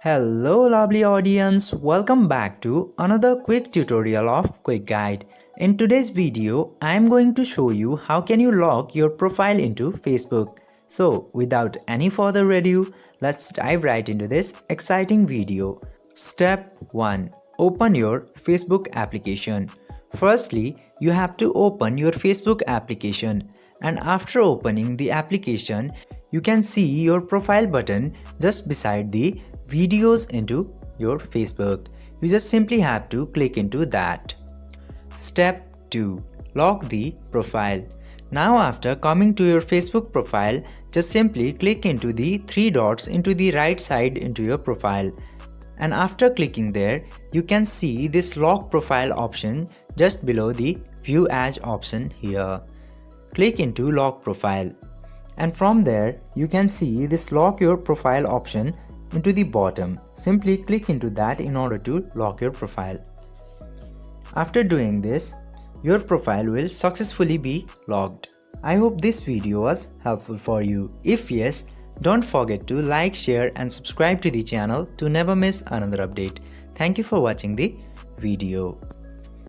Hello lovely audience, welcome back to another quick tutorial of Quick Guide. In today's video, I am going to show you how can you log your profile into Facebook. So without any further ado, let's dive right into this exciting video. Step 1. Open your Facebook application. Firstly, you have to open your Facebook application, and after opening the application, you can see your profile button just beside the videos into your Facebook. You just simply have to click into that. Step 2. Log the profile. Now after coming to your Facebook profile, just simply click into the three dots into the right side into your profile. And after clicking there, you can see this lock profile option just below the view as option here. Click into lock profile. And from there, you can see this lock your profile option into the bottom. Simply click into that in order to lock your profile. After doing this, your profile will successfully be logged. I hope this video was helpful for you. If yes, don't forget to like, share and subscribe to the channel to never miss another update. Thank you for watching the video.